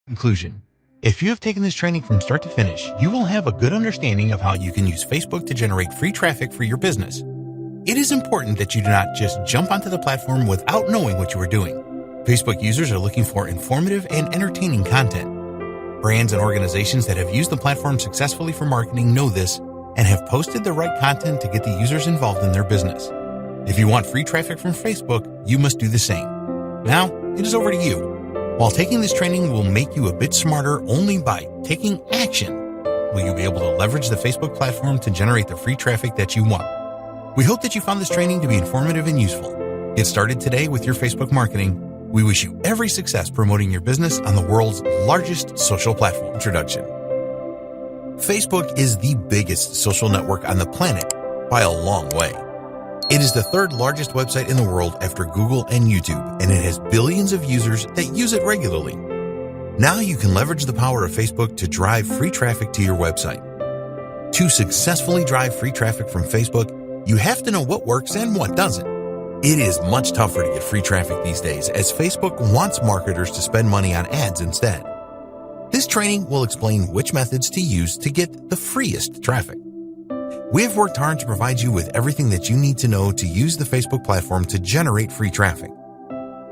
Conclusion. If you have taken this training from start to finish, you will have a good understanding of how you can use Facebook to generate free traffic for your business. It is important that you do not just jump onto the platform without knowing what you are doing. Facebook users are looking for informative and entertaining content. Brands and organizations that have used the platform successfully for marketing know this and have posted the right content to get the users involved in their business. If you want free traffic from Facebook, you must do the same. Now, it is over to you. While taking this training will make you a bit smarter only by taking action, will you be able to leverage the Facebook platform to generate the free traffic that you want? We hope that you found this training to be informative and useful. Get started today with your Facebook marketing. We wish you every success promoting your business on the world's largest social platform. Introduction. Facebook is the biggest social network on the planet by a long way. It is the third largest website in the world after Google and YouTube, and it has billions of users that use it regularly. Now you can leverage the power of Facebook to drive free traffic to your website. To successfully drive free traffic from Facebook, you have to know what works and what doesn't. It is much tougher to get free traffic these days, as Facebook wants marketers to spend money on ads instead. This training will explain which methods to use to get the freest traffic. We have worked hard to provide you with everything that you need to know to use the Facebook platform to generate free traffic.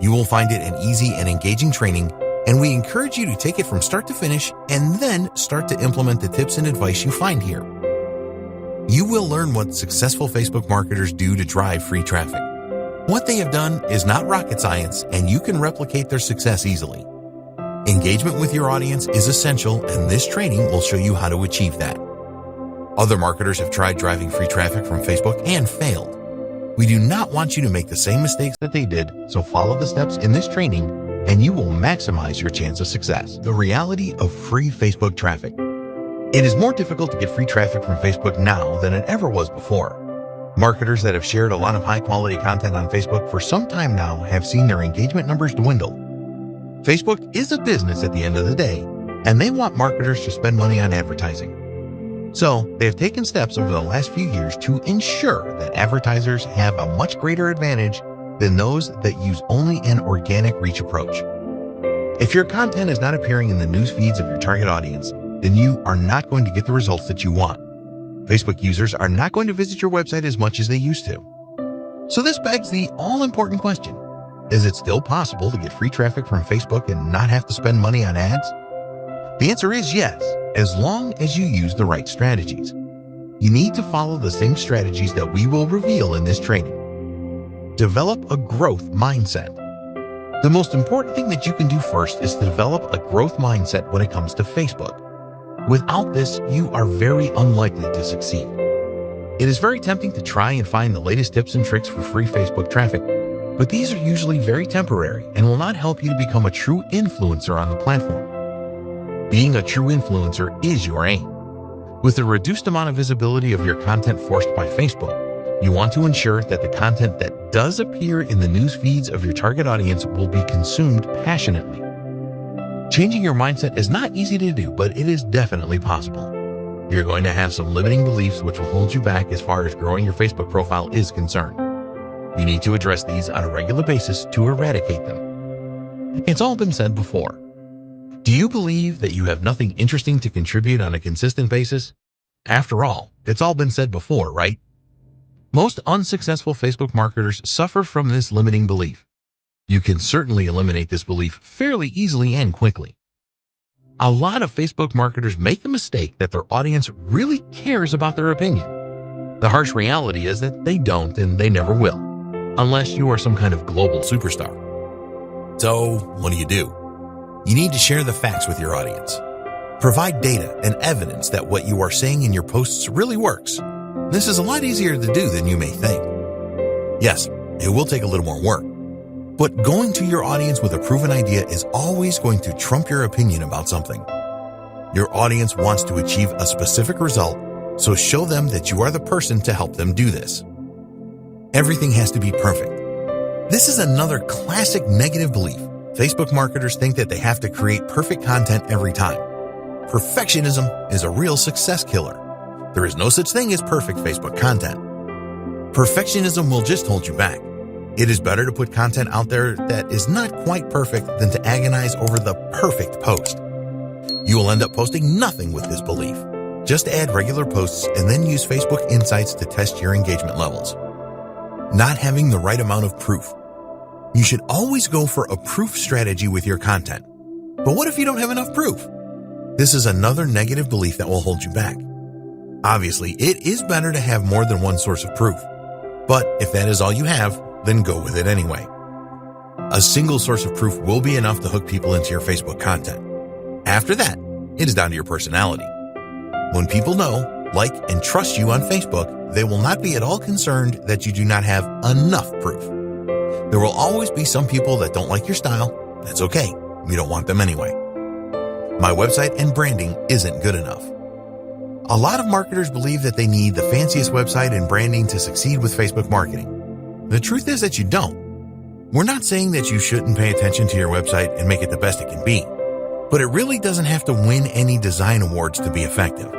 You will find it an easy and engaging training, and we encourage you to take it from start to finish and then start to implement the tips and advice you find here. You will learn what successful Facebook marketers do to drive free traffic. What they have done is not rocket science, and you can replicate their success easily. Engagement with your audience is essential, and this training will show you how to achieve that. Other marketers have tried driving free traffic from Facebook and failed. We do not want you to make the same mistakes that they did, so follow the steps in this training and you will maximize your chance of success. The reality of free Facebook traffic. It is more difficult to get free traffic from Facebook now than it ever was before. Marketers that have shared a lot of high-quality content on Facebook for some time now have seen their engagement numbers dwindle. Facebook is a business at the end of the day, and they want marketers to spend money on advertising. So, they have taken steps over the last few years to ensure that advertisers have a much greater advantage than those that use only an organic reach approach. If your content is not appearing in the news feeds of your target audience, then you are not going to get the results that you want. Facebook users are not going to visit your website as much as they used to. So this begs the all-important question: is it still possible to get free traffic from Facebook and not have to spend money on ads? The answer is yes, as long as you use the right strategies. You need to follow the same strategies that we will reveal in this training. Develop a growth mindset. The most important thing that you can do first is to develop a growth mindset when it comes to Facebook. Without this, you are very unlikely to succeed. It is very tempting to try and find the latest tips and tricks for free Facebook traffic, but these are usually very temporary and will not help you to become a true influencer on the platform. Being a true influencer is your aim. With the reduced amount of visibility of your content forced by Facebook, you want to ensure that the content that does appear in the news feeds of your target audience will be consumed passionately. Changing your mindset is not easy to do, but it is definitely possible. You're going to have some limiting beliefs which will hold you back as far as growing your Facebook profile is concerned. You need to address these on a regular basis to eradicate them. It's all been said before. Do you believe that you have nothing interesting to contribute on a consistent basis? After all, it's all been said before, right? Most unsuccessful Facebook marketers suffer from this limiting belief. You can certainly eliminate this belief fairly easily and quickly. A lot of Facebook marketers make the mistake that their audience really cares about their opinion. The harsh reality is that they don't, and they never will, unless you are some kind of global superstar. So, what do? You need to share the facts with your audience. Provide data and evidence that what you are saying in your posts really works. This is a lot easier to do than you may think. Yes, it will take a little more work, but going to your audience with a proven idea is always going to trump your opinion about something. Your audience wants to achieve a specific result, so show them that you are the person to help them do this. Everything has to be perfect. This is another classic negative belief. Facebook marketers think that they have to create perfect content every time. Perfectionism is a real success killer. There is no such thing as perfect Facebook content. Perfectionism will just hold you back. It is better to put content out there that is not quite perfect than to agonize over the perfect post. You will end up posting nothing with this belief. Just add regular posts and then use Facebook Insights to test your engagement levels. Not having the right amount of proof. You should always go for a proof strategy with your content. But what if you don't have enough proof? This is another negative belief that will hold you back. Obviously, it is better to have more than one source of proof. But if that is all you have, then go with it anyway. A single source of proof will be enough to hook people into your Facebook content. After that, it is down to your personality. When people know, like, and trust you on Facebook, they will not be at all concerned that you do not have enough proof. There will always be some people that don't like your style. That's okay. We don't want them anyway. My website and branding isn't good enough. A lot of marketers believe that they need the fanciest website and branding to succeed with Facebook marketing. The truth is that you don't. We're not saying that you shouldn't pay attention to your website and make it the best it can be, but it really doesn't have to win any design awards to be effective.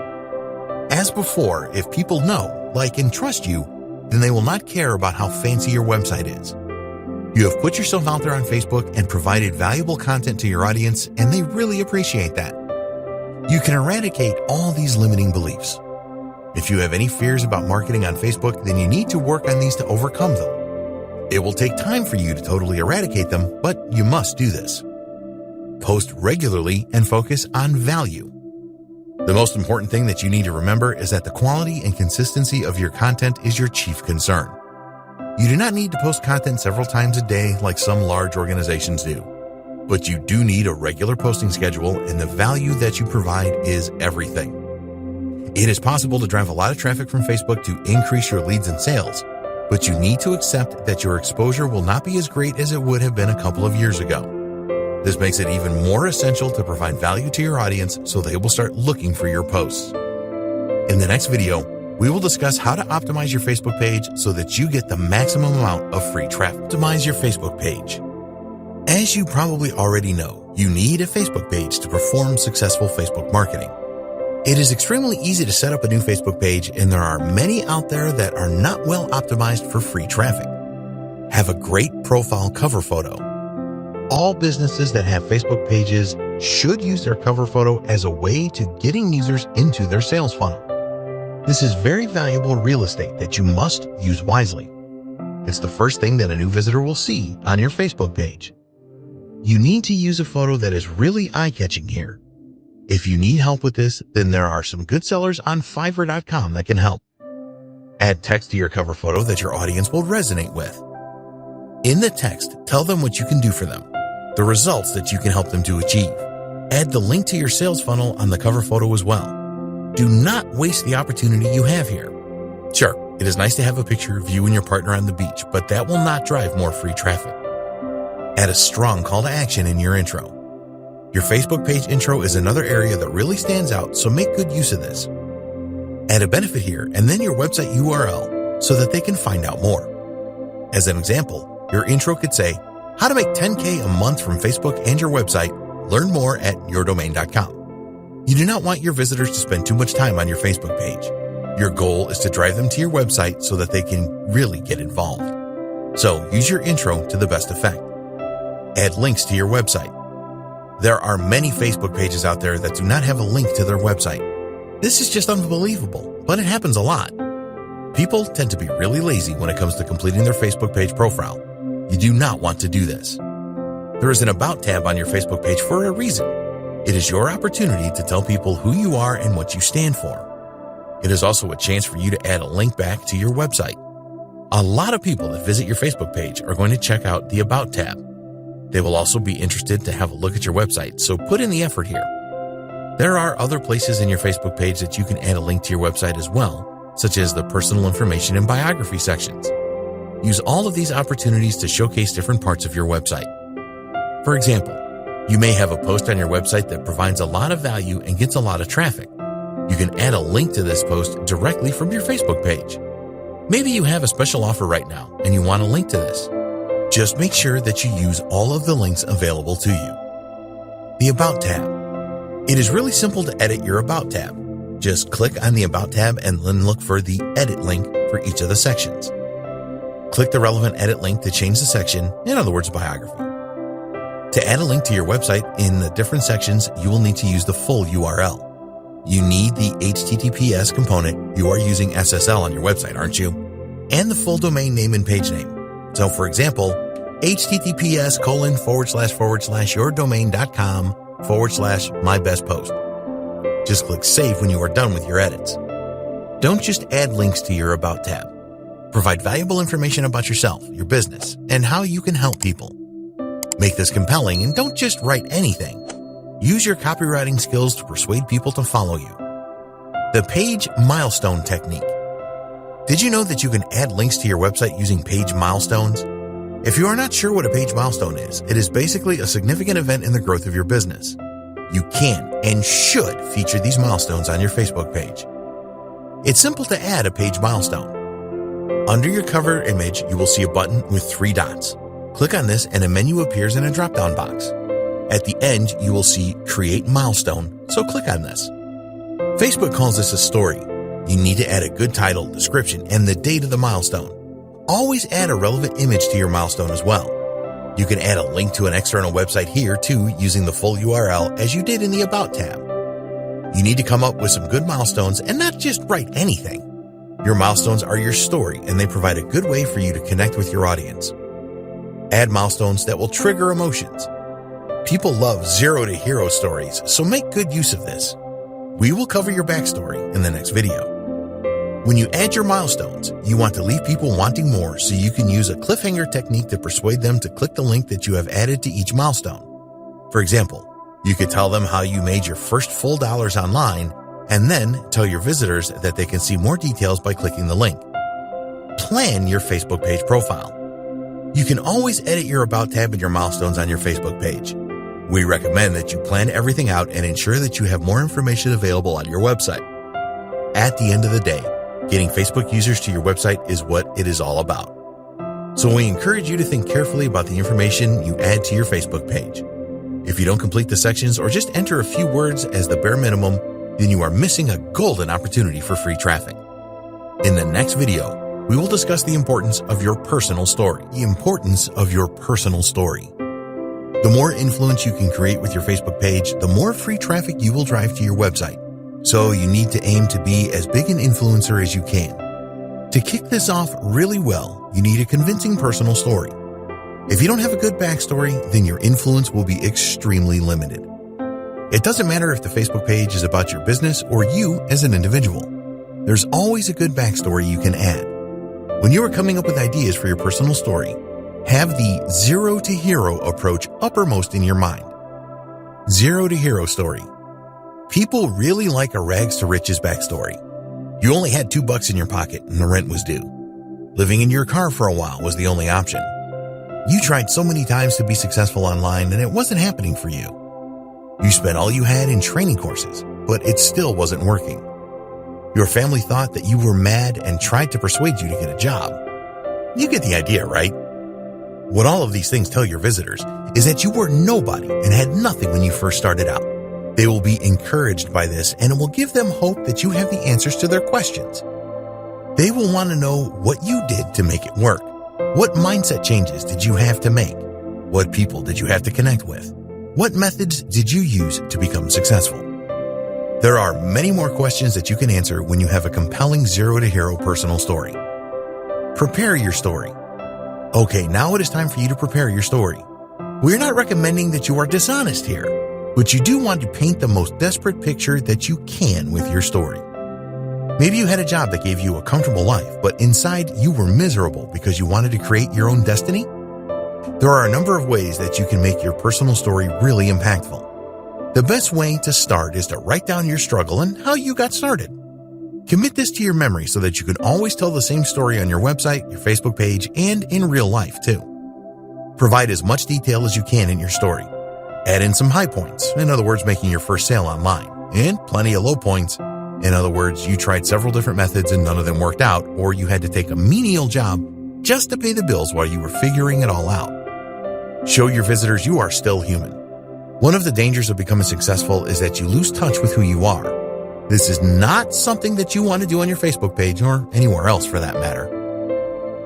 As before, if people know, like, and trust you, then they will not care about how fancy your website is. You have put yourself out there on Facebook and provided valuable content to your audience, and they really appreciate that. You can eradicate all these limiting beliefs. If you have any fears about marketing on Facebook, then you need to work on these to overcome them. It will take time for you to totally eradicate them, but you must do this. Post regularly and focus on value. The most important thing that you need to remember is that the quality and consistency of your content is your chief concern. You do not need to post content several times a day like some large organizations do, but you do need a regular posting schedule, and the value that you provide is everything. It is possible to drive a lot of traffic from Facebook to increase your leads and sales, but you need to accept that your exposure will not be as great as it would have been a couple of years ago. This makes it even more essential to provide value to your audience so they will start looking for your posts. In the next video, we will discuss how to optimize your Facebook page so that you get the maximum amount of free traffic. Optimize your Facebook page. As you probably already know, you need a Facebook page to perform successful Facebook marketing. It is extremely easy to set up a new Facebook page, and there are many out there that are not well optimized for free traffic. Have a great profile cover photo. All businesses that have Facebook pages should use their cover photo as a way to getting users into their sales funnel. This is very valuable real estate that you must use wisely. It's the first thing that a new visitor will see on your Facebook page. You need to use a photo that is really eye-catching here. If you need help with this, then there are some good sellers on Fiverr.com that can help. Add text to your cover photo that your audience will resonate with. In the text, tell them what you can do for them, the results that you can help them to achieve. Add the link to your sales funnel on the cover photo as well. Do not waste the opportunity you have here. Sure, it is nice to have a picture of you and your partner on the beach, but that will not drive more free traffic. Add a strong call to action in your intro. Your Facebook page intro is another area that really stands out, so make good use of this. Add a benefit here and then your website URL so that they can find out more. As an example, your intro could say, how to make $10K a month from Facebook and your website. Learn more at yourdomain.com. You do not want your visitors to spend too much time on your Facebook page. Your goal is to drive them to your website so that they can really get involved. So use your intro to the best effect. Add links to your website. There are many Facebook pages out there that do not have a link to their website. This is just unbelievable, but it happens a lot. People tend to be really lazy when it comes to completing their Facebook page profile. You do not want to do this. There is an About tab on your Facebook page for a reason. It is your opportunity to tell people who you are and what you stand for. It is also a chance for you to add a link back to your website. A lot of people that visit your Facebook page are going to check out the About tab. They will also be interested to have a look at your website, so put in the effort here. There are other places in your Facebook page that you can add a link to your website as well, such as the personal information and biography sections. Use all of these opportunities to showcase different parts of your website. For example, you may have a post on your website that provides a lot of value and gets a lot of traffic. You can add a link to this post directly from your Facebook page. Maybe you have a special offer right now and you want a link to this. Just make sure that you use all of the links available to you. The About tab. It is really simple to edit your About tab. Just click on the About tab and then look for the Edit link for each of the sections. Click the relevant edit link to change the section, in other words, biography. To add a link to your website in the different sections, you will need to use the full URL. You need the HTTPS component. You are using SSL on your website, aren't you? And the full domain name and page name. So for example, https://yourdomain.com/mybestpost. Just click save when you are done with your edits. Don't just add links to your About tab. Provide valuable information about yourself, your business, and how you can help people. Make this compelling and don't just write anything. Use your copywriting skills to persuade people to follow you. The page milestone technique. Did you know that you can add links to your website using page milestones? If you are not sure what a page milestone is, it is basically a significant event in the growth of your business. You can and should feature these milestones on your Facebook page. It's simple to add a page milestone. Under your cover image, you will see a button with 3 dots. Click on this and a menu appears in a drop-down box. At the end, you will see Create Milestone, so click on this. Facebook calls this a story. You need to add a good title, description, and the date of the milestone. Always add a relevant image to your milestone as well. You can add a link to an external website here too using the full URL as you did in the About tab. You need to come up with some good milestones and not just write anything. Your milestones are your story and they provide a good way for you to connect with your audience. Add milestones that will trigger emotions. People love zero to hero stories, so make good use of this. We will cover your backstory in the next video. When you add your milestones, you want to leave people wanting more, so you can use a cliffhanger technique to persuade them to click the link that you have added to each milestone. For example, you could tell them how you made your first full dollars online, and then tell your visitors that they can see more details by clicking the link. Plan your Facebook page profile. You can always edit your About tab and your milestones on your Facebook page. We recommend that you plan everything out and ensure that you have more information available on your website. At the end of the day, getting Facebook users to your website is what it is all about. So we encourage you to think carefully about the information you add to your Facebook page. If you don't complete the sections or just enter a few words as the bare minimum, then you are missing a golden opportunity for free traffic. In the next video, we will discuss the importance of your personal story. The importance of your personal story. The more influence you can create with your Facebook page, the more free traffic you will drive to your website. So you need to aim to be as big an influencer as you can. To kick this off really well, you need a convincing personal story. If you don't have a good backstory, then your influence will be extremely limited. It doesn't matter if the Facebook page is about your business or you as an individual. There's always a good backstory you can add. When you are coming up with ideas for your personal story, have the zero to hero approach uppermost in your mind. Zero to hero story. People really like a rags to riches backstory. You only had $2 in your pocket and the rent was due. Living in your car for a while was the only option. You tried so many times to be successful online and it wasn't happening for you. You spent all you had in training courses, but it still wasn't working. Your family thought that you were mad and tried to persuade you to get a job. You get the idea, right? What all of these things tell your visitors is that you were nobody and had nothing when you first started out. They will be encouraged by this and it will give them hope that you have the answers to their questions. They will want to know what you did to make it work. What mindset changes did you have to make? What people did you have to connect with? What methods did you use to become successful? There are many more questions that you can answer when you have a compelling zero to hero personal story. Prepare your story. Okay, now it is time for you to prepare your story. We're not recommending that you are dishonest here, but you do want to paint the most desperate picture that you can with your story. Maybe you had a job that gave you a comfortable life, but inside you were miserable because you wanted to create your own destiny. There are a number of ways that you can make your personal story really impactful. The best way to start is to write down your struggle and how you got started. Commit this to your memory so that you can always tell the same story on your website, your Facebook page, and in real life too. Provide as much detail as you can in your story. Add in some high points, in other words, making your first sale online, and plenty of low points. In other words, you tried several different methods and none of them worked out, or you had to take a menial job just to pay the bills while you were figuring it all out. Show your visitors you are still human. One of the dangers of becoming successful is that you lose touch with who you are. This is not something that you want to do on your Facebook page or anywhere else for that matter.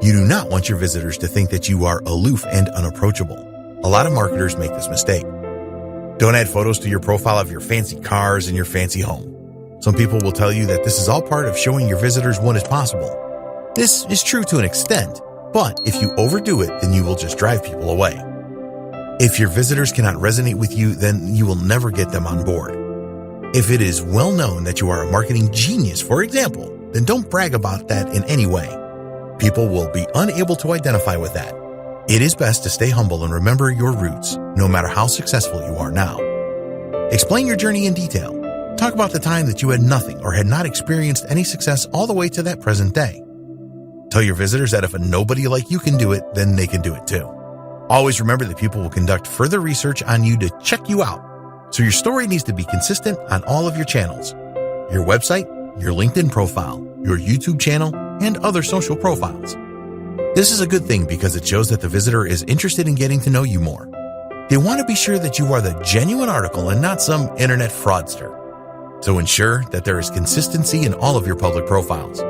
You do not want your visitors to think that you are aloof and unapproachable. A lot of marketers make this mistake. Don't add photos to your profile of your fancy cars and your fancy home. Some people will tell you that this is all part of showing your visitors what is possible. This is true to an extent, but if you overdo it, then you will just drive people away. If your visitors cannot resonate with you, then you will never get them on board. If it is well known that you are a marketing genius, for example, then don't brag about that in any way. People will be unable to identify with that. It is best to stay humble and remember your roots, no matter how successful you are now. Explain your journey in detail. Talk about the time that you had nothing or had not experienced any success all the way to that present day. Tell your visitors that if a nobody like you can do it, then they can do it too. Always remember that people will conduct further research on you to check you out. So your story needs to be consistent on all of your channels. Your website, your LinkedIn profile, your YouTube channel, and other social profiles. This is a good thing because it shows that the visitor is interested in getting to know you more. They want to be sure that you are the genuine article and not some internet fraudster. So ensure that there is consistency in all of your public profiles.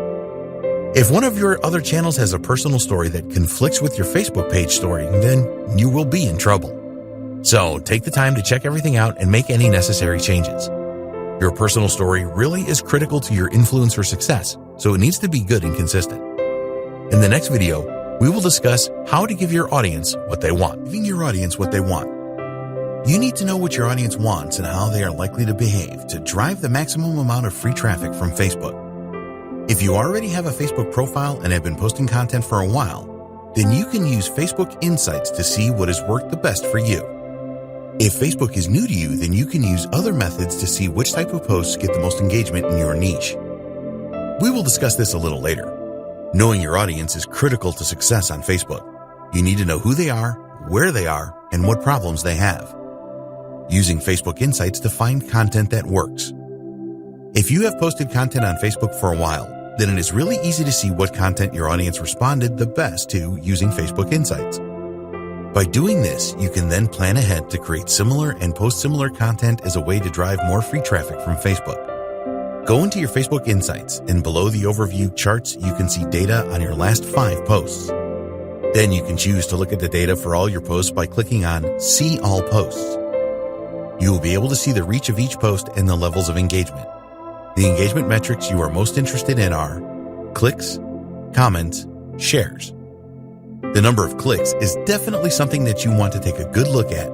If one of your other channels has a personal story that conflicts with your Facebook page story, then you will be in trouble. So take the time to check everything out and make any necessary changes. Your personal story really is critical to your influencer success, so it needs to be good and consistent. In the next video, we will discuss how to give your audience what they want. Giving your audience what they want. You need to know what your audience wants and how they are likely to behave to drive the maximum amount of free traffic from Facebook. If you already have a Facebook profile and have been posting content for a while, then you can use Facebook Insights to see what has worked the best for you. If Facebook is new to you, then you can use other methods to see which type of posts get the most engagement in your niche. We will discuss this a little later. Knowing your audience is critical to success on Facebook. You need to know who they are, where they are, and what problems they have. Using Facebook Insights to find content that works. If you have posted content on Facebook for a while, then it is really easy to see what content your audience responded the best to using Facebook Insights. By doing this, you can then plan ahead to create similar and post similar content as a way to drive more free traffic from Facebook. Go into your Facebook Insights, and below the overview charts, you can see data on your last 5 posts. Then you can choose to look at the data for all your posts by clicking on See All Posts. You will be able to see the reach of each post and the levels of engagement. The engagement metrics you are most interested in are clicks, comments, shares. The number of clicks is definitely something that you want to take a good look at,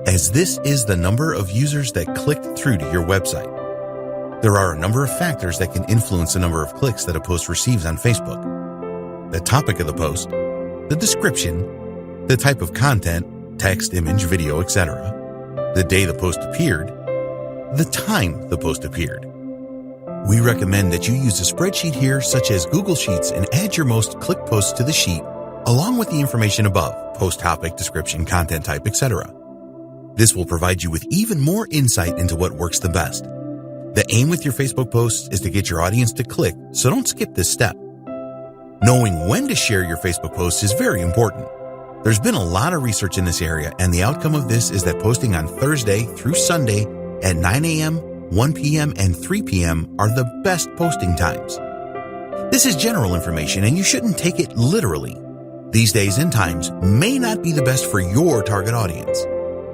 as this is the number of users that clicked through to your website. There are a number of factors that can influence the number of clicks that a post receives on Facebook. The topic of the post, the description, the type of content, text, image, video, etc., the day the post appeared, the time the post appeared. We recommend that you use a spreadsheet here such as Google Sheets and add your most clicked posts to the sheet along with the information above, post topic, description, content type, etc. This will provide you with even more insight into what works the best. The aim with your Facebook posts is to get your audience to click, so don't skip this step. Knowing when to share your Facebook posts is very important. There's been a lot of research in this area, and the outcome of this is that posting on Thursday through Sunday at 9 a.m., 1 p.m., and 3 p.m. are the best posting times. This is general information, and you shouldn't take it literally. These days and times may not be the best for your target audience.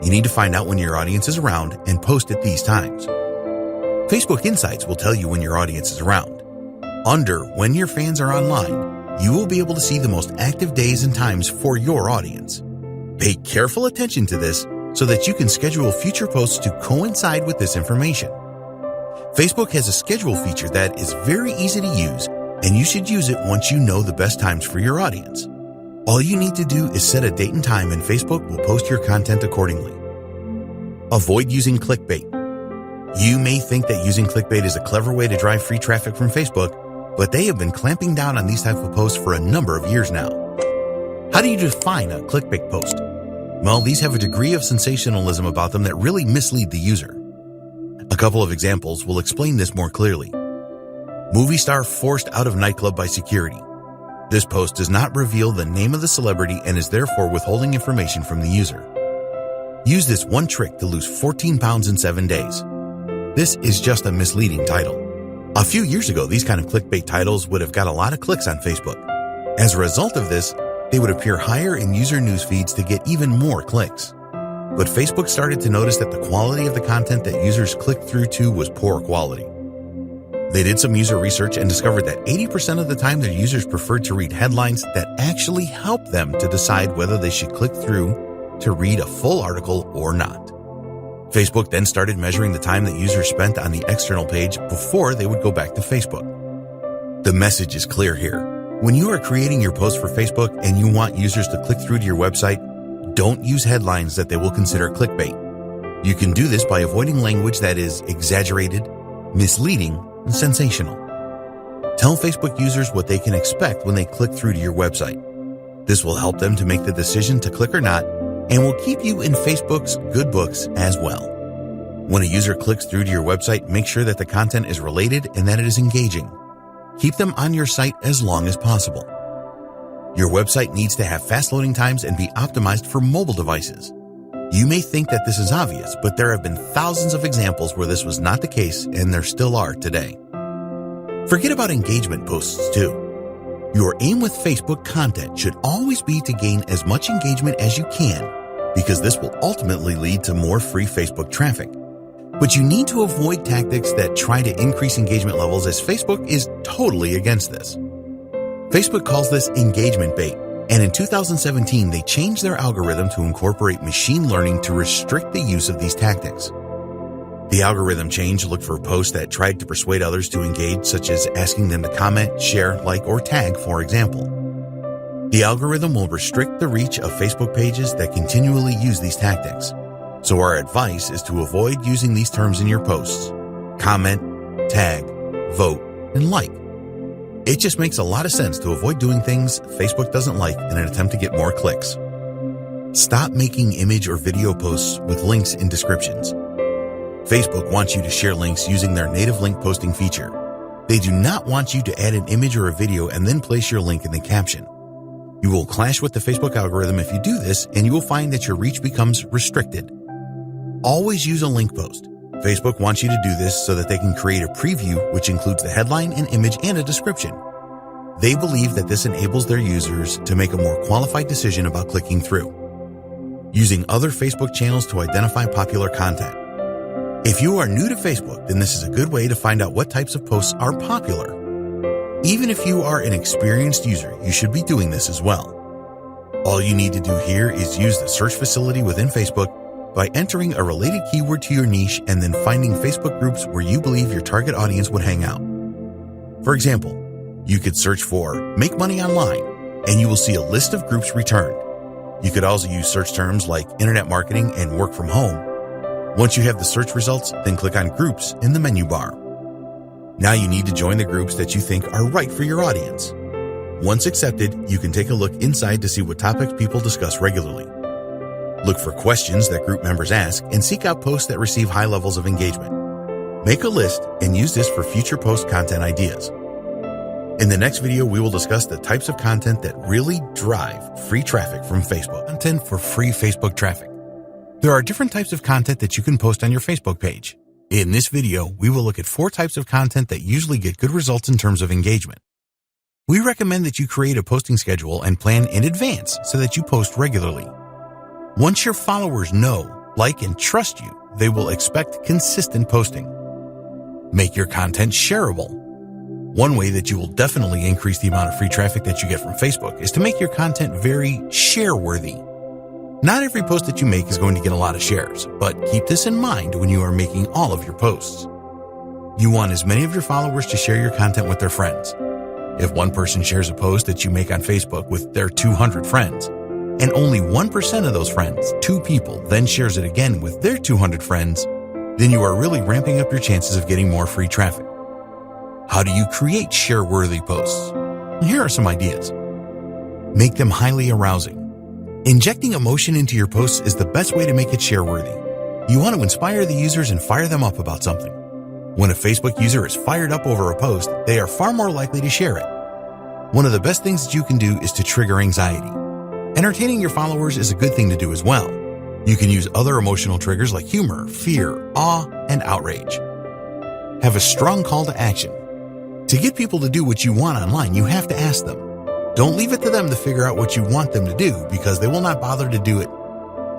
You need to find out when your audience is around and post at these times. Facebook Insights will tell you when your audience is around. Under When Your Fans Are Online, you will be able to see the most active days and times for your audience. Pay careful attention to this so that you can schedule future posts to coincide with this information. Facebook has a schedule feature that is very easy to use, and you should use it once you know the best times for your audience. All you need to do is set a date and time, and Facebook will post your content accordingly. Avoid using clickbait. You may think that using clickbait is a clever way to drive free traffic from Facebook, but they have been clamping down on these type of posts for a number of years now. How do you define a clickbait post? Well, these have a degree of sensationalism about them that really mislead the user. A couple of examples will explain this more clearly. Movie star forced out of nightclub by security. This post does not reveal the name of the celebrity and is therefore withholding information from the user. Use this one trick to lose 14 pounds in 7 days. This is just a misleading title. A few years ago, these kind of clickbait titles would have got a lot of clicks on Facebook. As a result of this, they would appear higher in user news feeds to get even more clicks. But Facebook started to notice that the quality of the content that users clicked through to was poor quality. They did some user research and discovered that 80% of the time their users preferred to read headlines that actually helped them to decide whether they should click through to read a full article or not. Facebook then started measuring the time that users spent on the external page before they would go back to Facebook. The message is clear here. When you are creating your post for Facebook and you want users to click through to your website, don't use headlines that they will consider clickbait. You can do this by avoiding language that is exaggerated, misleading, and sensational. Tell Facebook users what they can expect when they click through to your website. This will help them to make the decision to click or not, and will keep you in Facebook's good books as well. When a user clicks through to your website, make sure that the content is related and that it is engaging. Keep them on your site as long as possible. Your website needs to have fast loading times and be optimized for mobile devices. You may think that this is obvious, but there have been thousands of examples where this was not the case, and there still are today. Forget about engagement posts too. Your aim with Facebook content should always be to gain as much engagement as you can, because this will ultimately lead to more free Facebook traffic. But you need to avoid tactics that try to increase engagement levels, as Facebook is totally against this. Facebook calls this engagement bait, and in 2017 they changed their algorithm to incorporate machine learning to restrict the use of these tactics. The algorithm change looked for posts that tried to persuade others to engage, such as asking them to comment, share, like, or tag, for example. The algorithm will restrict the reach of Facebook pages that continually use these tactics. So our advice is to avoid using these terms in your posts: comment, tag, vote, and like. It just makes a lot of sense to avoid doing things Facebook doesn't like in an attempt to get more clicks. Stop making image or video posts with links in descriptions. Facebook wants you to share links using their native link posting feature. They do not want you to add an image or a video and then place your link in the caption. You will clash with the Facebook algorithm if you do this, and you will find that your reach becomes restricted. Always use a link post. Facebook wants you to do this so that they can create a preview which includes the headline, an image, and a description. They believe that this enables their users to make a more qualified decision about clicking through. Using other Facebook channels to identify popular content. If you are new to Facebook, then this is a good way to find out what types of posts are popular. Even if you are an experienced user, you should be doing this as well. All you need to do here is use the search facility within Facebook by entering a related keyword to your niche and then finding Facebook groups where you believe your target audience would hang out. For example, you could search for "make money online" and you will see a list of groups returned. You could also use search terms like internet marketing and work from home. Once you have the search results, then click on Groups in the menu bar. Now you need to join the groups that you think are right for your audience. Once accepted, you can take a look inside to see what topics people discuss regularly. Look for questions that group members ask and seek out posts that receive high levels of engagement. Make a list and use this for future post content ideas. In the next video, we will discuss the types of content that really drive free traffic from Facebook. Content for free Facebook traffic. There are different types of content that you can post on your Facebook page. In this video, we will look at 4 types of content that usually get good results in terms of engagement. We recommend that you create a posting schedule and plan in advance so that you post regularly. Once your followers know, like, and trust you, they will expect consistent posting. Make your content shareable. One way that you will definitely increase the amount of free traffic that you get from Facebook is to make your content very share-worthy. Not every post that you make is going to get a lot of shares, but keep this in mind when you are making all of your posts. You want as many of your followers to share your content with their friends. If one person shares a post that you make on Facebook with their 200 friends, and only 1% of those friends, 2 people, then shares it again with their 200 friends, then you are really ramping up your chances of getting more free traffic. How do you create share-worthy posts? Here are some ideas. Make them highly arousing. Injecting emotion into your posts is the best way to make it share-worthy. You want to inspire the users and fire them up about something. When a Facebook user is fired up over a post, they are far more likely to share it. One of the best things that you can do is to trigger anxiety. Entertaining your followers is a good thing to do as well. You can use other emotional triggers like humor, fear, awe, and outrage. Have a strong call to action. To get people to do what you want online, you have to ask them. Don't leave it to them to figure out what you want them to do because they will not bother to do it.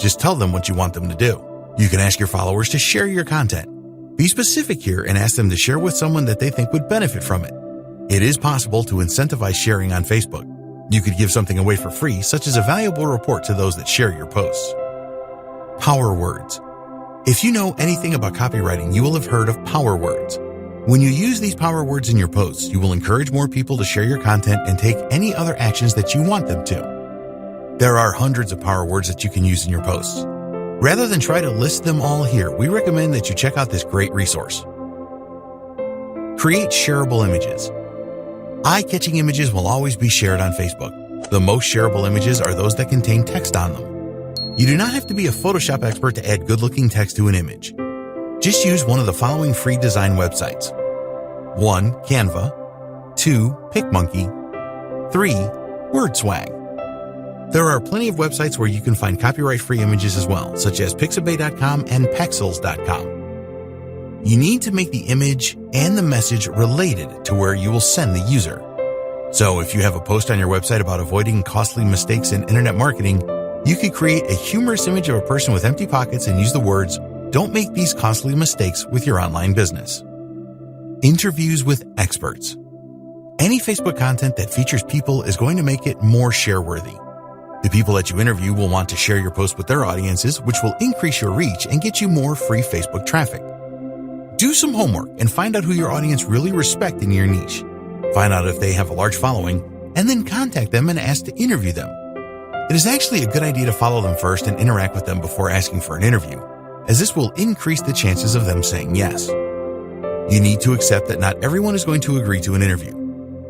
Just tell them what you want them to do. You can ask your followers to share your content. Be specific here and ask them to share with someone that they think would benefit from it. It is possible to incentivize sharing on Facebook. You could give something away for free, such as a valuable report to those that share your posts. Power words. If you know anything about copywriting, you will have heard of power words. When you use these power words in your posts, you will encourage more people to share your content and take any other actions that you want them to. There are hundreds of power words that you can use in your posts. Rather than try to list them all here, we recommend that you check out this great resource. Create shareable images. Eye-catching images will always be shared on Facebook. The most shareable images are those that contain text on them. You do not have to be a Photoshop expert to add good-looking text to an image. Just use one of the following free design websites. 1. Canva. 2. PicMonkey. 3. WordSwag. There are plenty of websites where you can find copyright-free images as well, such as Pixabay.com and Pexels.com. You need to make the image and the message related to where you will send the user. So if you have a post on your website about avoiding costly mistakes in internet marketing, you could create a humorous image of a person with empty pockets and use the words, "Don't make these costly mistakes with your online business." Interviews with experts. Any Facebook content that features people is going to make it more share-worthy. The people that you interview will want to share your post with their audiences, which will increase your reach and get you more free Facebook traffic. Do some homework and find out who your audience really respect in your niche. Find out if they have a large following, and then contact them and ask to interview them. It is actually a good idea to follow them first and interact with them before asking for an interview, as this will increase the chances of them saying yes. You need to accept that not everyone is going to agree to an interview.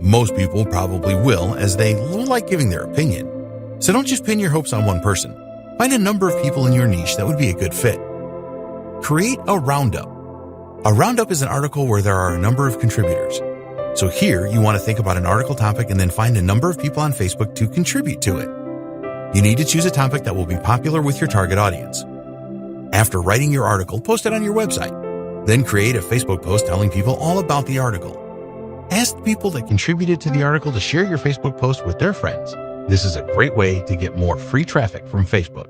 Most people probably will, as they like giving their opinion. So don't just pin your hopes on one person. Find a number of people in your niche that would be a good fit. Create a roundup. A roundup is an article where there are a number of contributors. So here you want to think about an article topic and then find a number of people on Facebook to contribute to it. You need to choose a topic that will be popular with your target audience. After writing your article, post it on your website. Then create a Facebook post telling people all about the article. Ask the people that contributed to the article to share your Facebook post with their friends. This is a great way to get more free traffic from Facebook.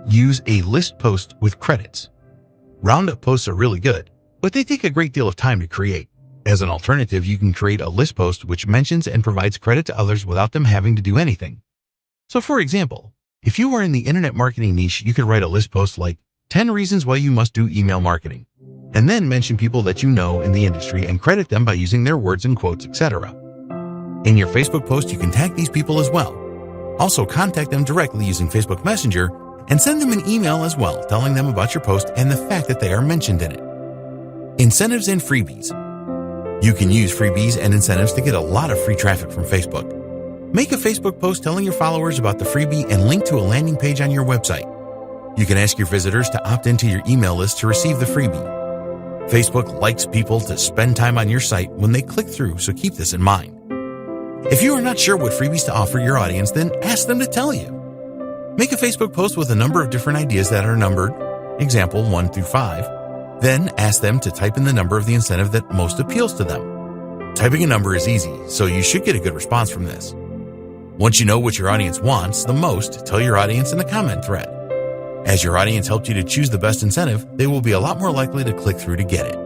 Use a list post with credits. Roundup posts are really good, but they take a great deal of time to create. As an alternative, you can create a list post which mentions and provides credit to others without them having to do anything. So for example, if you are in the internet marketing niche, you could write a list post like 10 reasons why you must do email marketing, and then mention people that you know in the industry and credit them by using their words and quotes, etc. In your Facebook post, you can tag these people as well. Also, contact them directly using Facebook Messenger and send them an email as well, telling them about your post and the fact that they are mentioned in it. Incentives and freebies. You can use freebies and incentives to get a lot of free traffic from Facebook. Make a Facebook post telling your followers about the freebie and link to a landing page on your website. You can ask your visitors to opt into your email list to receive the freebie. Facebook likes people to spend time on your site when they click through, so keep this in mind. If you are not sure what freebies to offer your audience, then ask them to tell you. Make a Facebook post with a number of different ideas that are numbered, example 1 through 5. Then ask them to type in the number of the incentive that most appeals to them. Typing a number is easy, so you should get a good response from this. Once you know what your audience wants the most, tell your audience in the comment thread. As your audience helped you to choose the best incentive, they will be a lot more likely to click through to get it.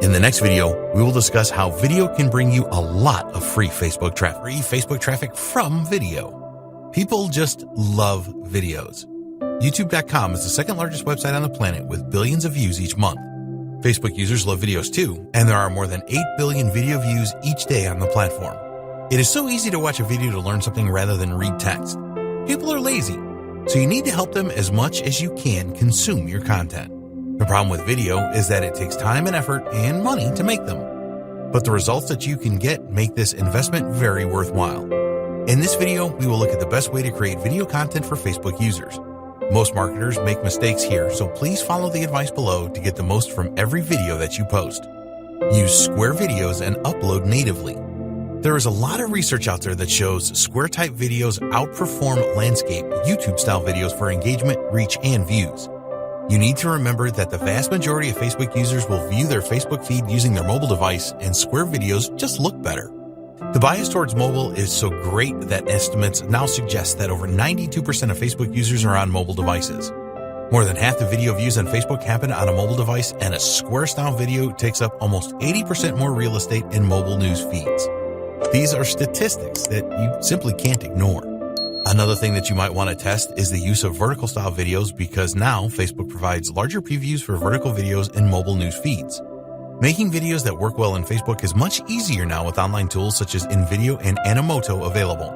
In the next video, we will discuss how video can bring you a lot of free Facebook traffic. Free Facebook traffic from video. People just love videos. YouTube.com is the second largest website on the planet with billions of views each month. Facebook users love videos too, and there are more than 8 billion video views each day on the platform. It is so easy to watch a video to learn something rather than read text. People are lazy, so you need to help them as much as you can consume your content. The problem with video is that it takes time and effort and money to make them. But the results that you can get make this investment very worthwhile. In this video, we will look at the best way to create video content for Facebook users. Most marketers make mistakes here, so please follow the advice below to get the most from every video that you post. Use Square videos and upload natively. There is a lot of research out there that shows Square-type videos outperform landscape, YouTube-style videos for engagement, reach, and views. You need to remember that the vast majority of Facebook users will view their Facebook feed using their mobile device, and Square videos just look better. The bias towards mobile is so great that estimates now suggest that over 92% of Facebook users are on mobile devices. More than half the video views on Facebook happen on a mobile device, and a square-style video takes up almost 80% more real estate in mobile news feeds. These are statistics that you simply can't ignore. Another thing that you might want to test is the use of vertical style videos, because now Facebook provides larger previews for vertical videos in mobile news feeds. Making videos that work well in Facebook is much easier now with online tools such as InVideo and Animoto available.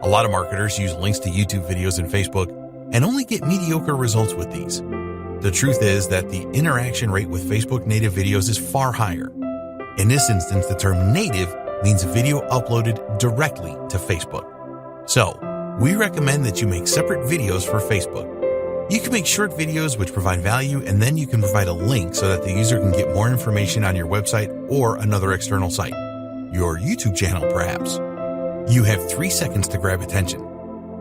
A lot of marketers use links to YouTube videos in Facebook and only get mediocre results with these. The truth is that the interaction rate with Facebook native videos is far higher. In this instance, the term native means a video uploaded directly to Facebook. So, we recommend that you make separate videos for Facebook. You can make short videos which provide value, and then you can provide a link so that the user can get more information on your website or another external site, your YouTube channel perhaps. You have 3 seconds to grab attention.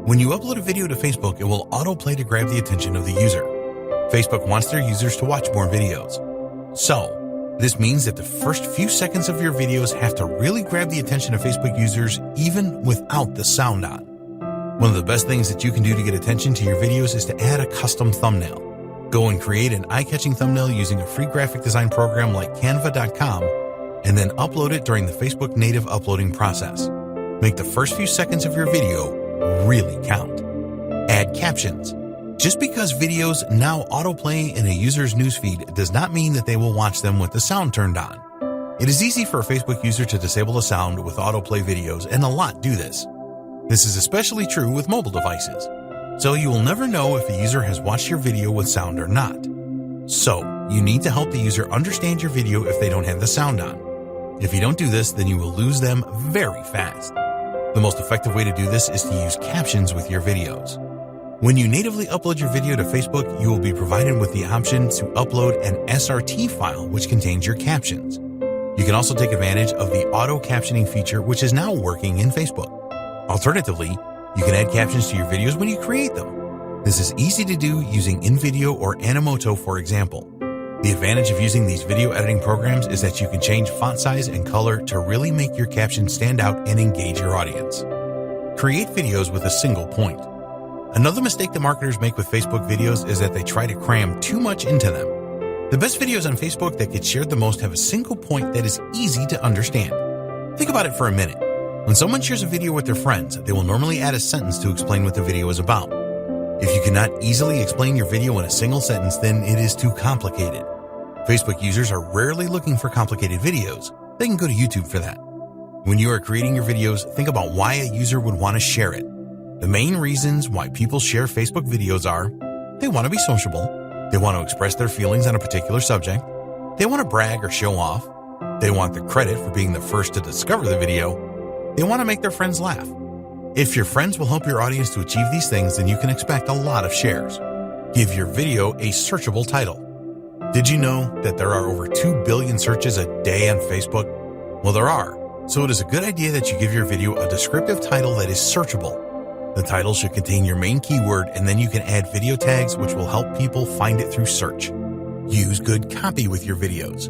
When you upload a video to Facebook, it will autoplay to grab the attention of the user. Facebook wants their users to watch more videos. So, this means that the first few seconds of your videos have to really grab the attention of Facebook users even without the sound on. One of the best things that you can do to get attention to your videos is to add a custom thumbnail. Go and create an eye-catching thumbnail using a free graphic design program like Canva.com, and then upload it during the Facebook native uploading process. Make the first few seconds of your video really count. Add captions. Just because videos now autoplay in a user's newsfeed does not mean that they will watch them with the sound turned on. It is easy for a Facebook user to disable the sound with autoplay videos, and a lot do this. This is especially true with mobile devices, so you will never know if a user has watched your video with sound or not. So, you need to help the user understand your video if they don't have the sound on. If you don't do this, then you will lose them very fast. The most effective way to do this is to use captions with your videos. When you natively upload your video to Facebook, you will be provided with the option to upload an SRT file which contains your captions. You can also take advantage of the auto captioning feature, which is now working in Facebook. Alternatively, you can add captions to your videos when you create them. This is easy to do using InVideo or Animoto, for example. The advantage of using these video editing programs is that you can change font size and color to really make your captions stand out and engage your audience. Create videos with a single point. Another mistake that marketers make with Facebook videos is that they try to cram too much into them. The best videos on Facebook that get shared the most have a single point that is easy to understand. Think about it for a minute. When someone shares a video with their friends, they will normally add a sentence to explain what the video is about. If you cannot easily explain your video in a single sentence, then it is too complicated. Facebook users are rarely looking for complicated videos. They can go to YouTube for that. When you are creating your videos, think about why a user would want to share it. The main reasons why people share Facebook videos are: they want to be sociable, they want to express their feelings on a particular subject, they want to brag or show off, they want the credit for being the first to discover the video, they want to make their friends laugh. If your friends will help your audience to achieve these things, then you can expect a lot of shares. Give your video a searchable title. Did you know that there are over 2 billion searches a day on Facebook? Well, there are. So it is a good idea that you give your video a descriptive title that is searchable. The title should contain your main keyword, and then you can add video tags which will help people find it through search. Use good copy with your videos.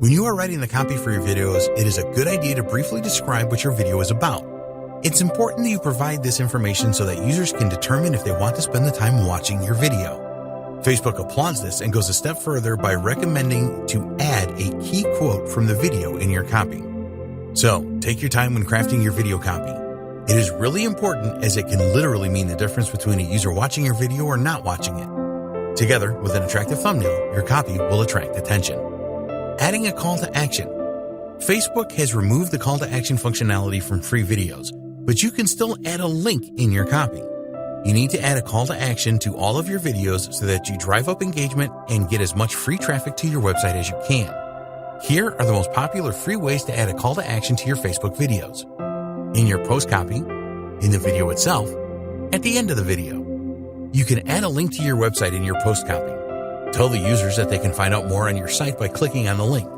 When you are writing the copy for your videos, it is a good idea to briefly describe what your video is about. It's important that you provide this information so that users can determine if they want to spend the time watching your video. Facebook applauds this and goes a step further by recommending to add a key quote from the video in your copy. So, take your time when crafting your video copy. It is really important, as it can literally mean the difference between a user watching your video or not watching it. Together with an attractive thumbnail, your copy will attract attention. Adding a call to action. Facebook has removed the call to action functionality from free videos, but you can still add a link in your copy. You need to add a call to action to all of your videos so that you drive up engagement and get as much free traffic to your website as you can. Here are the most popular free ways to add a call to action to your Facebook videos. In your post copy, in the video itself, at the end of the video. You can add a link to your website in your post copy. Tell the users that they can find out more on your site by clicking on the link.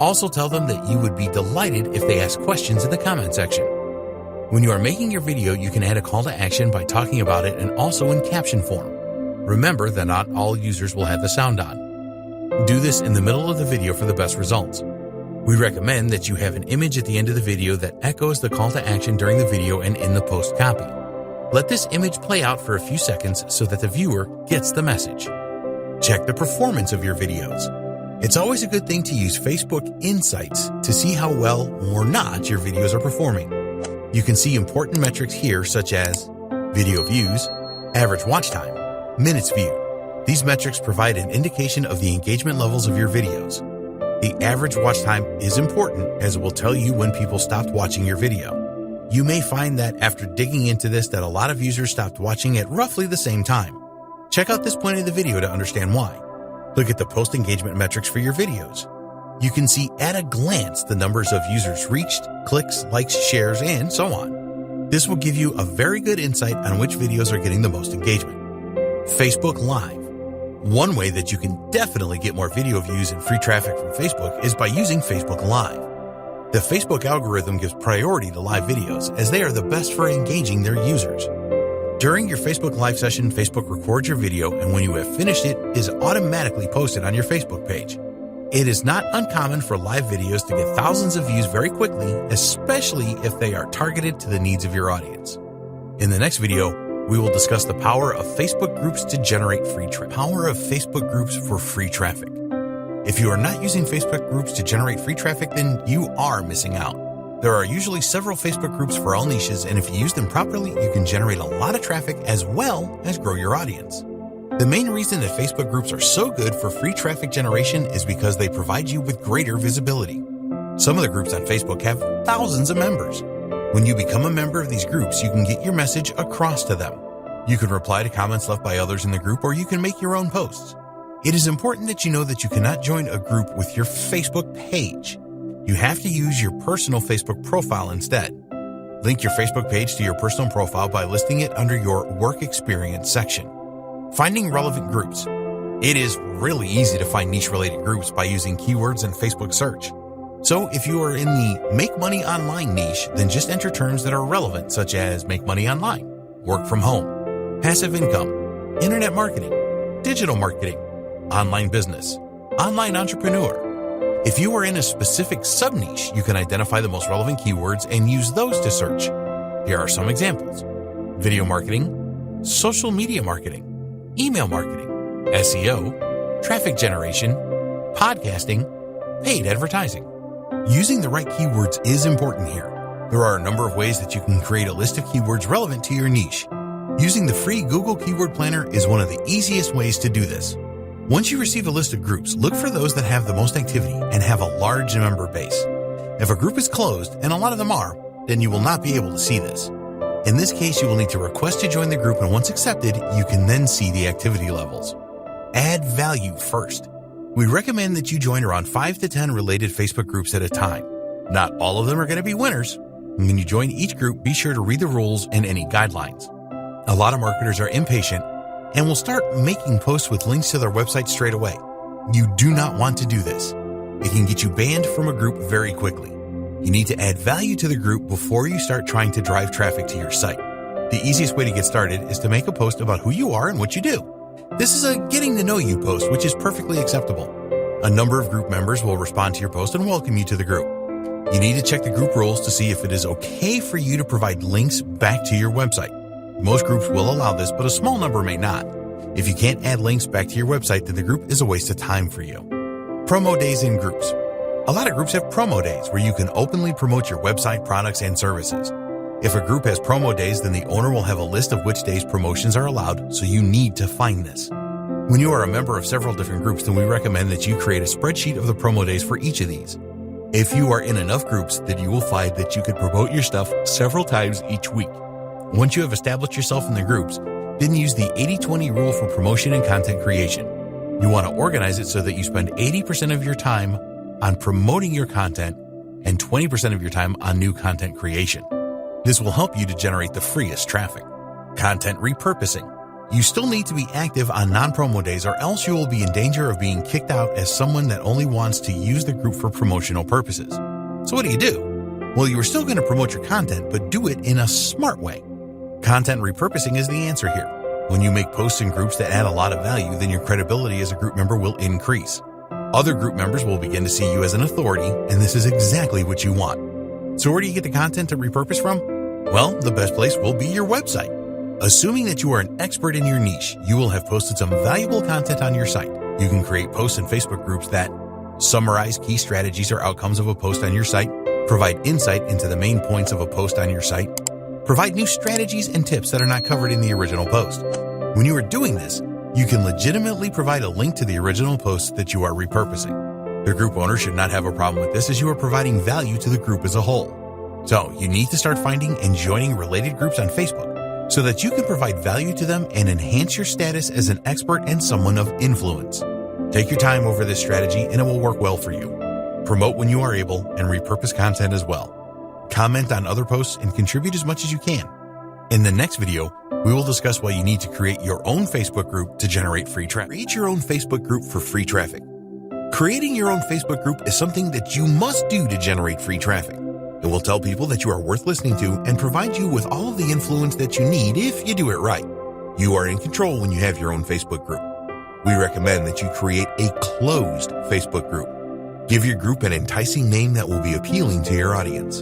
Also tell them that you would be delighted if they ask questions in the comment section. When you are making your video, you can add a call to action by talking about it and also in caption form. Remember that not all users will have the sound on. Do this in the middle of the video for the best results. We recommend that you have an image at the end of the video that echoes the call to action during the video and in the post copy. Let this image play out for a few seconds so that the viewer gets the message. Check the performance of your videos. It's always a good thing to use Facebook Insights to see how well or not your videos are performing. You can see important metrics here such as video views, average watch time, minutes viewed. These metrics provide an indication of the engagement levels of your videos. The average watch time is important as it will tell you when people stopped watching your video. You may find that after digging into this that a lot of users stopped watching at roughly the same time. Check out this point of the video to understand why. Look at the post engagement metrics for your videos. You can see at a glance the numbers of users reached, clicks, likes, shares, and so on. This will give you a very good insight on which videos are getting the most engagement. Facebook Live. One way that you can definitely get more video views and free traffic from Facebook is by using Facebook Live. The Facebook algorithm gives priority to live videos as they are the best for engaging their users. During your Facebook Live session, Facebook records your video, and when you have finished it, it is automatically posted on your Facebook page. It is not uncommon for live videos to get thousands of views very quickly, especially if they are targeted to the needs of your audience. In the next video, we will discuss the power of Facebook groups to generate free traffic. Power of Facebook groups for free traffic. If you are not using Facebook groups to generate free traffic, then you are missing out. There are usually several Facebook groups for all niches, and if you use them properly, you can generate a lot of traffic as well as grow your audience. The main reason that Facebook groups are so good for free traffic generation is because they provide you with greater visibility. Some of the groups on Facebook have thousands of members. When you become a member of these groups, you can get your message across to them. You can reply to comments left by others in the group, or you can make your own posts. It is important that you know that you cannot join a group with your Facebook page. You have to use your personal Facebook profile instead. Link your Facebook page to your personal profile by listing it under your work experience section. Finding relevant groups. It is really easy to find niche-related groups by using keywords in Facebook search. So if you are in the make money online niche, then just enter terms that are relevant, such as make money online, work from home, passive income, internet marketing, digital marketing, online business, online entrepreneur. If you are in a specific sub-niche, you can identify the most relevant keywords and use those to search. Here are some examples: video marketing, social media marketing, email marketing, SEO, traffic generation, podcasting, paid advertising. Using the right keywords is important here. There are a number of ways that you can create a list of keywords relevant to your niche. Using the free Google Keyword Planner is one of the easiest ways to do this. Once you receive a list of groups, look for those that have the most activity and have a large member base. If a group is closed, and a lot of them are, then you will not be able to see this. In this case, you will need to request to join the group, and once accepted, you can then see the activity levels. Add value first. We recommend that you join around 5 to 10 related Facebook groups at a time. Not all of them are going to be winners. When you join each group, be sure to read the rules and any guidelines. A lot of marketers are impatient and will start making posts with links to their website straight away. You do not want to do this. It can get you banned from a group very quickly. You need to add value to the group before you start trying to drive traffic to your site. The easiest way to get started is to make a post about who you are and what you do. This is a getting to know you post, which is perfectly acceptable. A number of group members will respond to your post and welcome you to the group. You need to check the group rules to see if it is okay for you to provide links back to your website. Most groups will allow this, but a small number may not. If you can't add links back to your website, then the group is a waste of time for you. Promo days in groups. A lot of groups have promo days where you can openly promote your website, products, and services. If a group has promo days, then the owner will have a list of which days promotions are allowed, so you need to find this. When you are a member of several different groups, then we recommend that you create a spreadsheet of the promo days for each of these. If you are in enough groups, then you will find that you can promote your stuff several times each week. Once you have established yourself in the groups, then use the 80-20 rule for promotion and content creation. You want to organize it so that you spend 80% of your time on promoting your content and 20% of your time on new content creation. This will help you to generate the freest traffic. Content repurposing. You still need to be active on non-promo days, or else you will be in danger of being kicked out as someone that only wants to use the group for promotional purposes. So what do? Well, you are still going to promote your content, but do it in a smart way. Content repurposing is the answer here. When you make posts in groups that add a lot of value, then your credibility as a group member will increase. Other group members will begin to see you as an authority, and this is exactly what you want. So where do you get the content to repurpose from? Well, the best place will be your website. Assuming that you are an expert in your niche, you will have posted some valuable content on your site. You can create posts in Facebook groups that summarize key strategies or outcomes of a post on your site, provide insight into the main points of a post on your site, provide new strategies and tips that are not covered in the original post. When you are doing this, you can legitimately provide a link to the original post that you are repurposing. The group owner should not have a problem with this, as you are providing value to the group as a whole. So you need to start finding and joining related groups on Facebook so that you can provide value to them and enhance your status as an expert and someone of influence. Take your time over this strategy and it will work well for you. Promote when you are able and repurpose content as well. Comment on other posts and contribute as much as you can. In the next video, we will discuss why you need to create your own Facebook group to generate free traffic. Create your own Facebook group for free traffic. Creating your own Facebook group is something that you must do to generate free traffic. It will tell people that you are worth listening to and provide you with all of the influence that you need if you do it right. You are in control when you have your own Facebook group. We recommend that you create a closed Facebook group. Give your group an enticing name that will be appealing to your audience.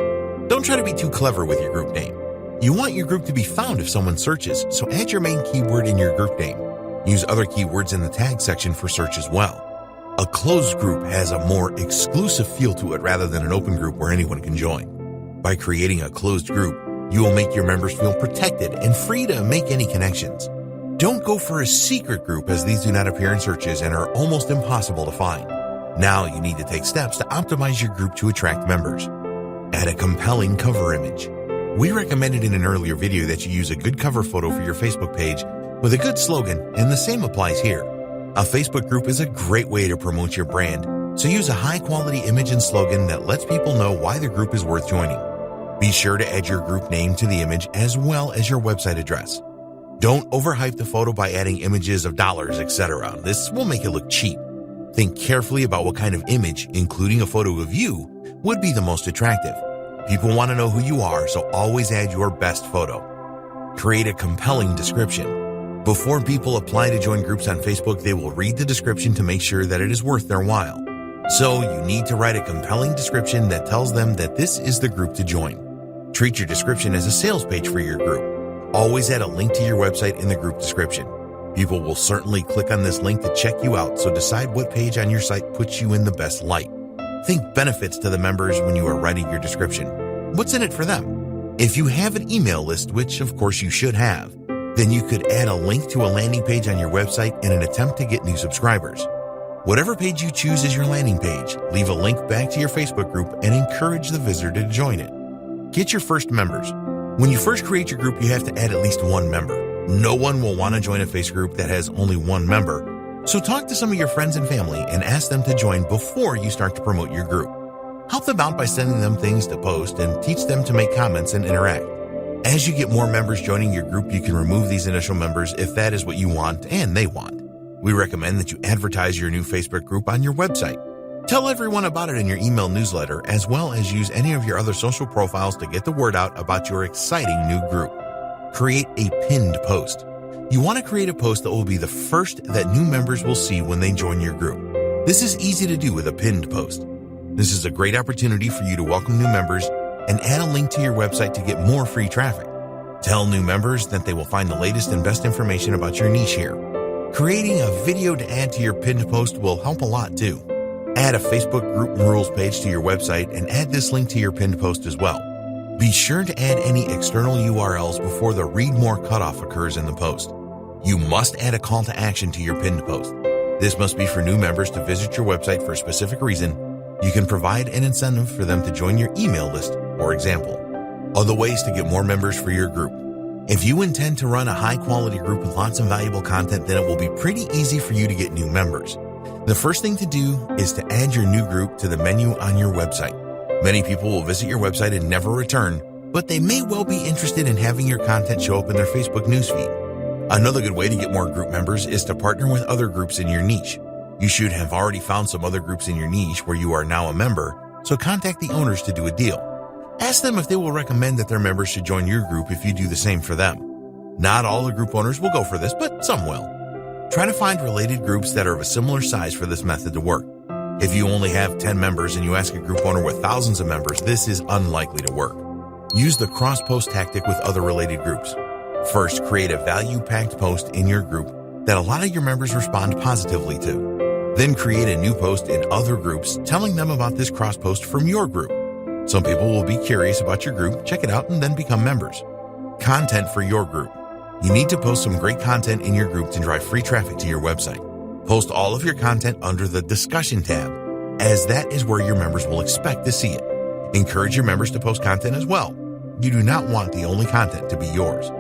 Don't try to be too clever with your group name. You want your group to be found if someone searches, so add your main keyword in your group name. Use other keywords in the tag section for search as well. A closed group has a more exclusive feel to it rather than an open group where anyone can join. By creating a closed group, you will make your members feel protected and free to make any connections. Don't go for a secret group, as these do not appear in searches and are almost impossible to find. Now you need to take steps to optimize your group to attract members. Add a compelling cover image. We recommended in an earlier video that you use a good cover photo for your Facebook page with a good slogan, and the same applies here. A Facebook group is a great way to promote your brand, so use a high-quality image and slogan that lets people know why the group is worth joining. Be sure to add your group name to the image as well as your website address. Don't overhype the photo by adding images of dollars, etc. This will make it look cheap. Think carefully about what kind of image, including a photo of you, would be the most attractive. People want to know who you are, so always add your best photo. Create a compelling description. Before people apply to join groups on Facebook, they will read the description to make sure that it is worth their while. So you need to write a compelling description that tells them that this is the group to join. Treat your description as a sales page for your group. Always add a link to your website in the group description. People will certainly click on this link to check you out, so decide what page on your site puts you in the best light. Think benefits to the members when you are writing your description. What's in it for them? If you have an email list, which of course you should have, then you could add a link to a landing page on your website in an attempt to get new subscribers. Whatever page you choose as your landing page, leave a link back to your Facebook group and encourage the visitor to join it. Get your first members. When you first create your group, you have to add at least one member. No one will want to join a Facebook group that has only one member, so talk to some of your friends and family and ask them to join before you start to promote your group. Help them out by sending them things to post and teach them to make comments and interact. As you get more members joining your group, you can remove these initial members if that is what you want and they want. We recommend that you advertise your new Facebook group on your website. Tell everyone about it in your email newsletter, as well as use any of your other social profiles to get the word out about your exciting new group. Create a pinned post. You want to create a post that will be the first that new members will see when they join your group. This is easy to do with a pinned post. This is a great opportunity for you to welcome new members and add a link to your website to get more free traffic. Tell new members that they will find the latest and best information about your niche here. Creating a video to add to your pinned post will help a lot too. Add a Facebook group rules page to your website and add this link to your pinned post as well. Be sure to add any external URLs before the read more cutoff occurs in the post. You must add a call to action to your pinned post. This must be for new members to visit your website for a specific reason. You can provide an incentive for them to join your email list, for example. Other ways to get more members for your group. If you intend to run a high-quality group with lots of valuable content, then it will be pretty easy for you to get new members. The first thing to do is to add your new group to the menu on your website. Many people will visit your website and never return, but they may well be interested in having your content show up in their Facebook newsfeed. Another good way to get more group members is to partner with other groups in your niche. You should have already found some other groups in your niche where you are now a member, so contact the owners to do a deal. Ask them if they will recommend that their members should join your group if you do the same for them. Not all the group owners will go for this, but some will. Try to find related groups that are of a similar size for this method to work. If you only have 10 members and you ask a group owner with thousands of members, this is unlikely to work. Use the cross-post tactic with other related groups. First, create a value-packed post in your group that a lot of your members respond positively to. Then create a new post in other groups telling them about this cross-post from your group. Some people will be curious about your group, check it out, and then become members. Content for your group. You need to post some great content in your group to drive free traffic to your website. Post all of your content under the discussion tab, as that is where your members will expect to see it. Encourage your members to post content as well. You do not want the only content to be yours.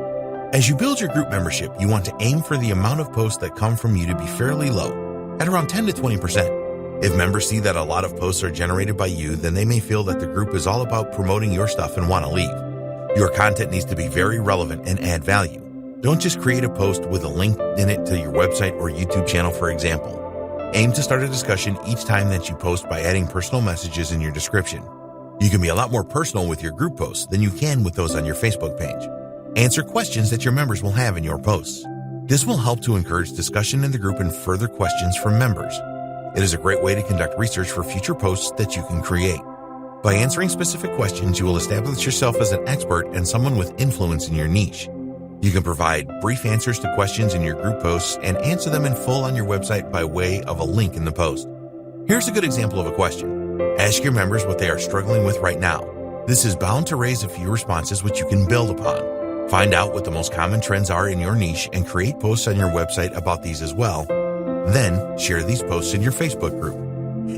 As you build your group membership, you want to aim for the amount of posts that come from you to be fairly low, at around 10 to 20%. If members see that a lot of posts are generated by you, then they may feel that the group is all about promoting your stuff and want to leave. Your content needs to be very relevant and add value. Don't just create a post with a link in it to your website or YouTube channel, for example. Aim to start a discussion each time that you post by adding personal messages in your description. You can be a lot more personal with your group posts than you can with those on your Facebook page. Answer questions that your members will have in your posts. This will help to encourage discussion in the group and further questions from members. It is a great way to conduct research for future posts that you can create. By answering specific questions, you will establish yourself as an expert and someone with influence in your niche. You can provide brief answers to questions in your group posts and answer them in full on your website by way of a link in the post. Here's a good example of a question. Ask your members what they are struggling with right now. This is bound to raise a few responses which you can build upon. Find out what the most common trends are in your niche and create posts on your website about these as well. Then share these posts in your Facebook group.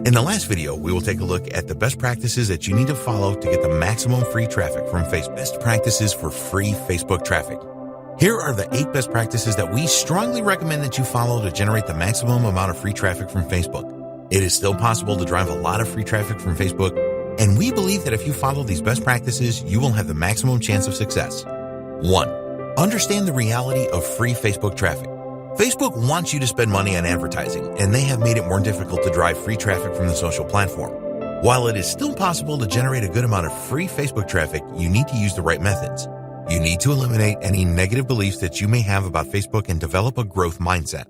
In the last video, we will take a look at the best practices that you need to follow to get the maximum free traffic from Facebook. Best practices for free Facebook traffic. Here are the 8 best practices that we strongly recommend that you follow to generate the maximum amount of free traffic from Facebook. It is still possible to drive a lot of free traffic from Facebook, and we believe that if you follow these best practices, you will have the maximum chance of success. 1. Understand the reality of free Facebook traffic. Facebook wants you to spend money on advertising, and they have made it more difficult to drive free traffic from the social platform. While it is still possible to generate a good amount of free Facebook traffic, you need to use the right methods. You need to eliminate any negative beliefs that you may have about Facebook and develop a growth mindset.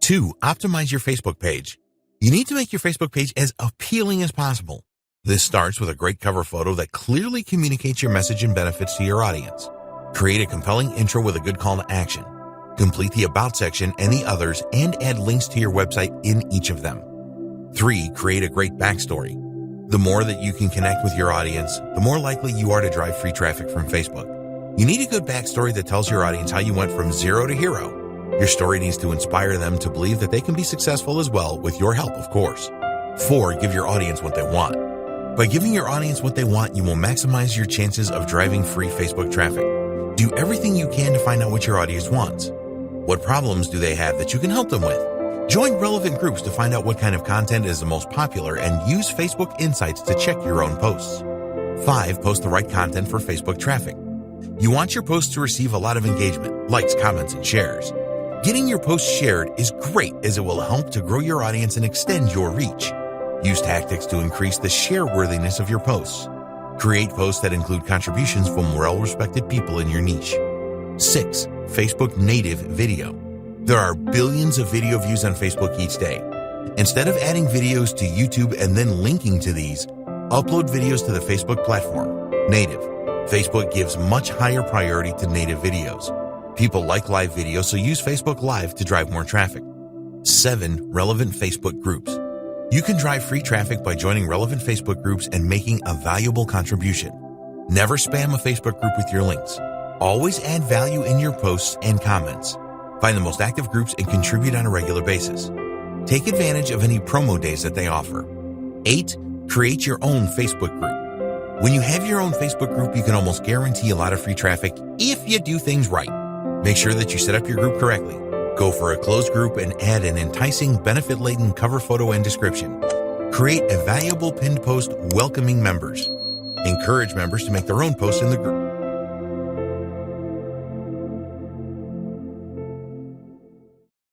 2. Optimize your Facebook page. You need to make your Facebook page as appealing as possible. This starts with a great cover photo that clearly communicates your message and benefits to your audience. Create a compelling intro with a good call to action. Complete the About section and the others and add links to your website in each of them. 3. Create a great backstory. The more that you can connect with your audience, the more likely you are to drive free traffic from Facebook. You need a good backstory that tells your audience how you went from zero to hero. Your story needs to inspire them to believe that they can be successful as well, with your help, of course. 4. Give your audience what they want. By giving your audience what they want, you will maximize your chances of driving free Facebook traffic. Do everything you can to find out what your audience wants. What problems do they have that you can help them with? Join relevant groups to find out what kind of content is the most popular and use Facebook Insights to check your own posts. 5. Post the right content for Facebook traffic. You want your posts to receive a lot of engagement, likes, comments, and shares. Getting your posts shared is great as it will help to grow your audience and extend your reach. Use tactics to increase the share worthiness of your posts. Create posts that include contributions from well-respected people in your niche. 6. Facebook native video. There are billions of video views on Facebook each day. Instead of adding videos to YouTube and then linking to these, upload videos to the Facebook platform. Native. Facebook gives much higher priority to native videos. People like live videos, so use Facebook Live to drive more traffic. 7. Relevant Facebook groups. You can drive free traffic by joining relevant Facebook groups and making a valuable contribution. Never spam a Facebook group with your links. Always add value in your posts and comments. Find the most active groups and contribute on a regular basis. Take advantage of any promo days that they offer. 8. Create your own Facebook group. When you have your own Facebook group, you can almost guarantee a lot of free traffic if you do things right. Make sure that you set up your group correctly. Go for a closed group and add an enticing, benefit-laden cover photo and description. Create a valuable pinned post welcoming members. Encourage members to make their own posts in the group.